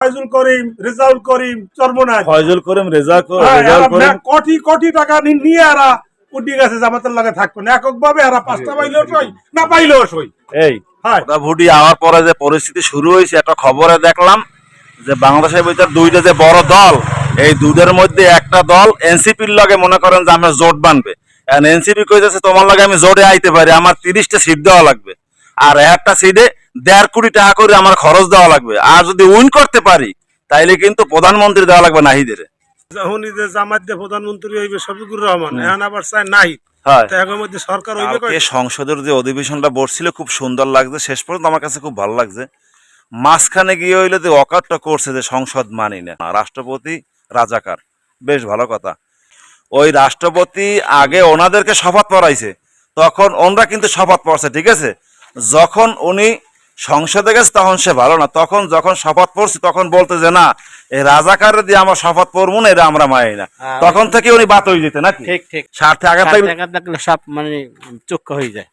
ফয়জুল করিম, রেজাউল করিম, চরমনাই, ফয়জুল করিম, রেজাউল করিম কোটি কোটি টাকা নিয়ে এরা উঠে গেছে জামাতের লাগে থাকবো না, এককভাবে এরা 5টা পাইলেও সই না পাইলেও সই। এই ভোটাভুটি হওয়ার পরে যে পরিস্থিতি শুরু হয়েছে, একটা খবরে দেখলাম যে বাংলাদেশের ভিতর দুইটা যে বড় দল, এই দুইটার মধ্যে একটা দল এনসিপির লগে মনে করেন যে আমরা জোট বানবে। এনসিপি কইতেছে তোমার লগে আমি জোটে আইতে পারি, আমার 30টা সিট দেওয়া লাগবে, আর একটা সিটে 1.5 কোটি টাকা করে আমার খরচ দেওয়া লাগবে, আর যদি উইন করতে পারি তাইলে কিন্তু প্রধানমন্ত্রী দেওয়া লাগবে নাহিদের। যখন যে জামাত দিয়ে প্রধানমন্ত্রী হইবে শফিকুর রহমান, এখন আবার চাই নাই সরকার হইবে। সংসদের যে অধিবেশনটা বসছিল খুব সুন্দর লাগছে, শেষ পর্যন্ত আমার কাছে খুব ভালো লাগছে। মাঝখানে গিয়ে হইলে যে অকারটা করছে যে সংসদ মানি না, রাষ্ট্রপতি রাজাকার, বেশ ভালো কথা। ওই রাষ্ট্রপতি আগে ওনাদেরকে শপথ পড়াইছে, তখন ওনরা কিন্তু শপথ পড়ছে, ঠিক আছে। যখন উনি সংসদে গেছে তখন সে ভালো না, তখন যখন শপথ পড়ছে তখন বলতে যে না এই রাজাকার দিয়ে আমার শপথ পড়বো না, এটা আমরা মানি না, তখন থেকে উনি বাত হয়ে যেতে নাকি। ঠিক ঠিক স্বার্থে আঘাত সব মানে চুক্ত হয়ে যায়।